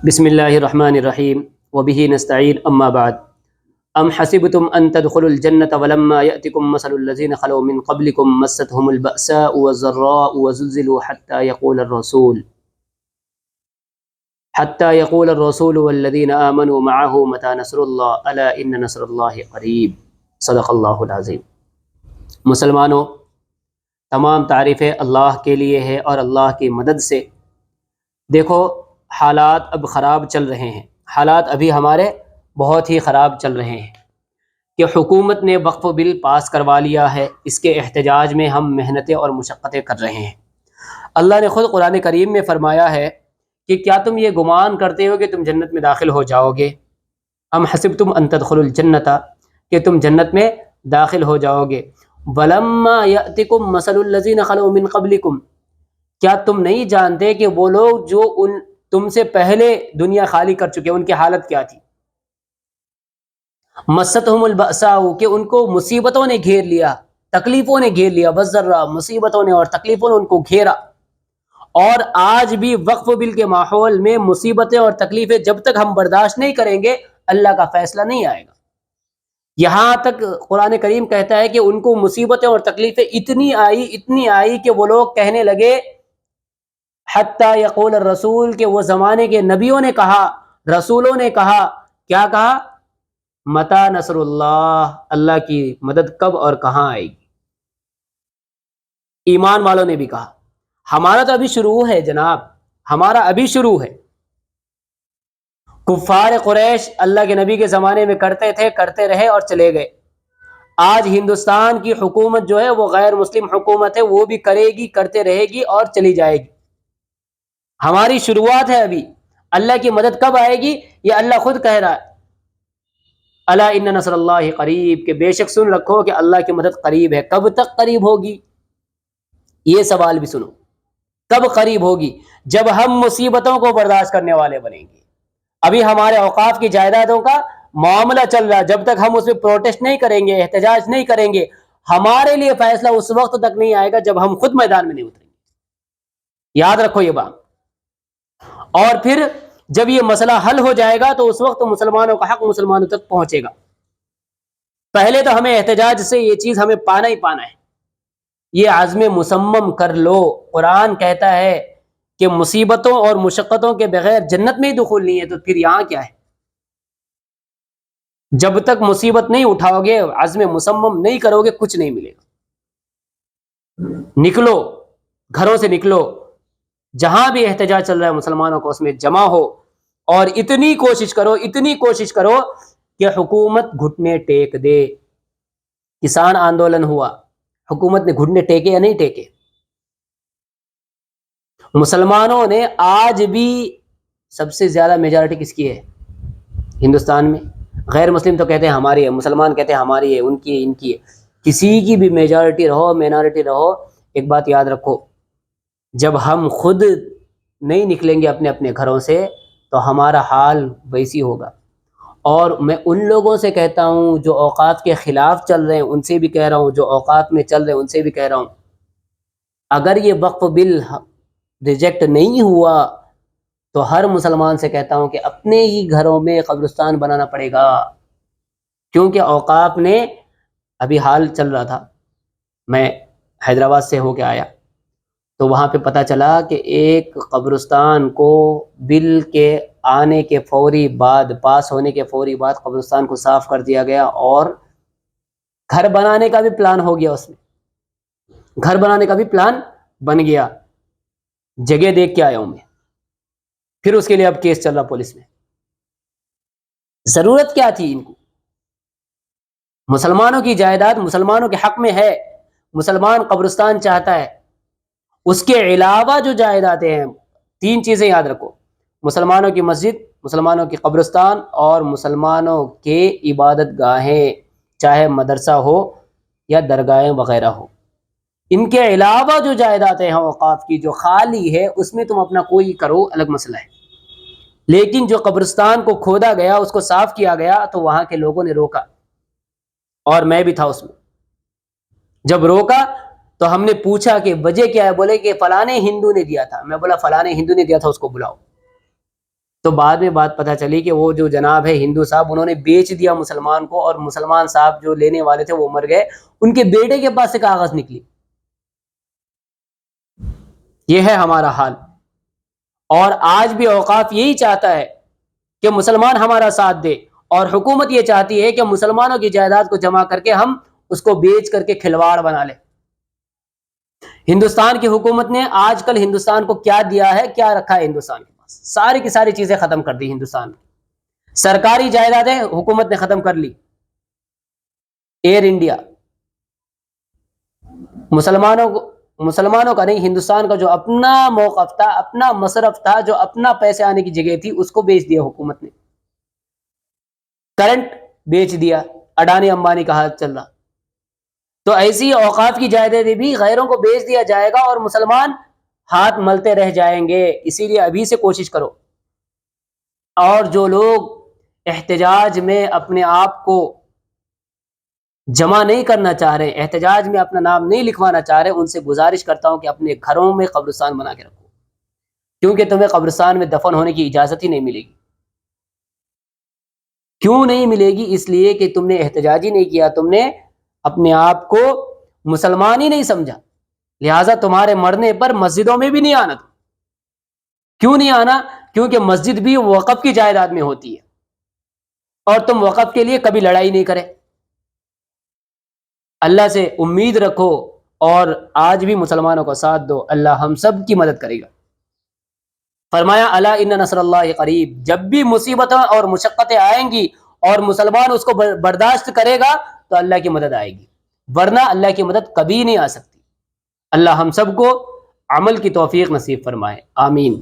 بسم اللہ الرحمن الرحیم وبہ نستعین اما بعد ام حسبتم ان تدخلوا الجنة ولما يأتكم مثل الذين خلوا من قبلكم مستهم البأساء والضراء وزلزلوا حتى يقول الرسول والذين آمنوا معه متى نصر الله الا ان نصر الله قریب صدق اللہ العظیم۔ مسلمانوں، تمام تعریفیں اللہ کے لیے ہے اور اللہ کی مدد سے۔ دیکھو، حالات اب خراب چل رہے ہیں، حالات ابھی ہمارے بہت ہی خراب چل رہے ہیں کہ حکومت نے وقف بل پاس کروا لیا ہے۔ اس کے احتجاج میں ہم محنتیں اور مشقتیں کر رہے ہیں۔ اللہ نے خود قرآن کریم میں فرمایا ہے کہ کیا تم یہ گمان کرتے ہو کہ تم جنت میں داخل ہو جاؤ گے؟ ام حسبتم ان تدخلوا الجنة، کہ تم جنت میں داخل ہو جاؤ گے۔ ولما یأتکم مثل الذین خلوا من قبلکم، کیا تم نہیں جانتے کہ وہ لوگ جو تم سے پہلے دنیا خالی کر چکے ان کی حالت کیا تھی؟ مستہم البأساء، کہ ان کو مصیبتوں نے گھیر لیا، تکلیفوں نے گھیر لیا، والضراء، مصیبتوں نے اور تکلیفوں نے ان کو گھیرا۔ اور آج بھی وقف بل کے ماحول میں مصیبتیں اور تکلیفیں جب تک ہم برداشت نہیں کریں گے اللہ کا فیصلہ نہیں آئے گا۔ یہاں تک قرآن کریم کہتا ہے کہ ان کو مصیبتیں اور تکلیفیں اتنی آئی کہ وہ لوگ کہنے لگے، حتیٰ یقول الرسول، کہ وہ زمانے کے نبیوں نے کہا، رسولوں نے کہا، کیا کہا؟ متی نصر اللہ، اللہ کی مدد کب اور کہاں آئے گی۔ ایمان والوں نے بھی کہا، ہمارا تو ابھی شروع ہے جناب، ہمارا ابھی شروع ہے۔ کفار قریش اللہ کے نبی کے زمانے میں کرتے تھے، کرتے رہے اور چلے گئے۔ آج ہندوستان کی حکومت جو ہے وہ غیر مسلم حکومت ہے، وہ بھی کرے گی، کرتے رہے گی اور چلی جائے گی۔ ہماری شروعات ہے ابھی۔ اللہ کی مدد کب آئے گی یہ اللہ خود کہہ رہا ہے، الا ان نصر اللہ قریب، کہ بے شک سن رکھو کہ اللہ کی مدد قریب ہے۔ کب تک قریب ہوگی؟ یہ سوال بھی سنو، کب قریب ہوگی؟ جب ہم مصیبتوں کو برداشت کرنے والے بنیں گے۔ ابھی ہمارے اوقاف کی جائیدادوں کا معاملہ چل رہا ہے، جب تک ہم اس پہ پروٹیسٹ نہیں کریں گے، احتجاج نہیں کریں گے، ہمارے لیے فیصلہ اس وقت تک نہیں آئے گا جب ہم خود میدان میں نہیں اتریں گے۔ یاد رکھو یہ بات۔ اور پھر جب یہ مسئلہ حل ہو جائے گا تو اس وقت مسلمانوں کا حق مسلمانوں تک پہنچے گا۔ پہلے تو ہمیں احتجاج سے یہ چیز ہمیں پانا ہی پانا ہے، یہ عزم مصمم کر لو۔ قرآن کہتا ہے کہ مصیبتوں اور مشقتوں کے بغیر جنت میں ہی دخول نہیں ہے، تو پھر یہاں کیا ہے؟ جب تک مصیبت نہیں اٹھاؤ گے، عزم مصمم نہیں کرو گے، کچھ نہیں ملے گا۔ نکلو، گھروں سے نکلو، جہاں بھی احتجاج چل رہا ہے مسلمانوں کو اس میں جمع ہو، اور اتنی کوشش کرو کہ حکومت گھٹنے ٹیک دے۔ کسان آندولن ہوا، حکومت نے گھٹنے ٹیکے یا نہیں ٹیکے؟ مسلمانوں نے آج بھی سب سے زیادہ میجارٹی کس کی ہے ہندوستان میں؟ غیر مسلم تو کہتے ہیں ہماری ہے، مسلمان کہتے ہیں ہماری ہے، ان کی ہے، ان کی ہے۔ کسی کی بھی میجارٹی رہو، مینارٹی رہو، ایک بات یاد رکھو، جب ہم خود نہیں نکلیں گے اپنے اپنے گھروں سے تو ہمارا حال ویسی ہوگا۔ اور میں ان لوگوں سے کہتا ہوں جو اوقات کے خلاف چل رہے ہیں، ان سے بھی کہہ رہا ہوں، جو اوقات میں چل رہے ہیں ان سے بھی کہہ رہا ہوں، اگر یہ وقف بل ریجیکٹ نہیں ہوا تو ہر مسلمان سے کہتا ہوں کہ اپنے ہی گھروں میں قبرستان بنانا پڑے گا۔ کیونکہ اوقاف نے ابھی حال چل رہا تھا، میں حیدرآباد سے ہو کے آیا تو وہاں پہ پتہ چلا کہ ایک قبرستان کو بل کے آنے کے فوری بعد، پاس ہونے کے فوری بعد قبرستان کو صاف کر دیا گیا، اور گھر بنانے کا بھی پلان ہو گیا، اس میں گھر بنانے کا بھی پلان بن گیا۔ جگہ دیکھ کے آیا ہوں میں، پھر اس کے لیے اب کیس چل رہا پولیس میں۔ ضرورت کیا تھی ان کو؟ مسلمانوں کی جائیداد مسلمانوں کے حق میں ہے، مسلمان قبرستان چاہتا ہے۔ اس کے علاوہ جو جائیدادیں ہیں، تین چیزیں یاد رکھو، مسلمانوں کی مسجد، مسلمانوں کی قبرستان اور مسلمانوں کے عبادت گاہیں، چاہے مدرسہ ہو یا درگاہیں وغیرہ ہو۔ ان کے علاوہ جو جائیدادیں ہیں اوقاف کی جو خالی ہے، اس میں تم اپنا کوئی کرو، الگ مسئلہ ہے۔ لیکن جو قبرستان کو کھودا گیا، اس کو صاف کیا گیا، تو وہاں کے لوگوں نے روکا، اور میں بھی تھا اس میں۔ جب روکا تو ہم نے پوچھا کہ وجہ کیا ہے؟ بولے کہ فلانے ہندو نے دیا تھا۔ میں بولا فلانے ہندو نے دیا تھا، اس کو بلاؤ۔ تو بعد میں بات پتہ چلی کہ وہ جو جناب ہے ہندو صاحب، انہوں نے بیچ دیا مسلمان کو، اور مسلمان صاحب جو لینے والے تھے وہ مر گئے، ان کے بیٹے کے پاس سے کاغذ نکلی۔ یہ ہے ہمارا حال، اور آج بھی اوقاف یہی چاہتا ہے کہ مسلمان ہمارا ساتھ دے، اور حکومت یہ چاہتی ہے کہ مسلمانوں کی جائیداد کو جمع کر کے ہم اس کو بیچ کر کے کھلواڑ بنا لیں۔ ہندوستان کی حکومت نے آج کل ہندوستان کو کیا دیا ہے، کیا رکھا ہے ہندوستان کے پاس؟ ساری کی ساری چیزیں ختم کر دی ہندوستان میں۔ سرکاری جائیدادیں حکومت نے ختم کر لی، ایئر انڈیا، مسلمانوں کا نہیں، ہندوستان کا جو اپنا موقف تھا، اپنا مصرف تھا، جو اپنا پیسے آنے کی جگہ تھی، اس کو بیچ دیا حکومت نے۔ کرنٹ بیچ دیا، اڈانی امبانی کا ہاتھ چل رہا۔ تو ایسی اوقاف کی جائیدادیں بھی غیروں کو بیچ دیا جائے گا، اور مسلمان ہاتھ ملتے رہ جائیں گے۔ اسی لیے ابھی سے کوشش کرو، اور جو لوگ احتجاج میں اپنے آپ کو جمع نہیں کرنا چاہ رہے، احتجاج میں اپنا نام نہیں لکھوانا چاہ رہے، ان سے گزارش کرتا ہوں کہ اپنے گھروں میں قبرستان بنا کے رکھو، کیونکہ تمہیں قبرستان میں دفن ہونے کی اجازت ہی نہیں ملے گی۔ کیوں نہیں ملے گی؟ اس لیے کہ تم نے احتجاج ہی نہیں کیا، تم نے اپنے آپ کو مسلمان ہی نہیں سمجھا، لہٰذا تمہارے مرنے پر مسجدوں میں بھی نہیں آنا۔ کیوں نہیں آنا؟ کیونکہ مسجد بھی وقف کی جائیداد میں ہوتی ہے، اور تم وقف کے لیے کبھی لڑائی نہیں کرے۔ اللہ سے امید رکھو، اور آج بھی مسلمانوں کا ساتھ دو، اللہ ہم سب کی مدد کرے گا۔ فرمایا الا ان نصر اللہ قریب، جب بھی مصیبتیں اور مشقتیں آئیں گی اور مسلمان اس کو برداشت کرے گا تو اللہ کی مدد آئے گی، ورنہ اللہ کی مدد کبھی نہیں آ سکتی۔ اللہ ہم سب کو عمل کی توفیق نصیب فرمائے، آمین۔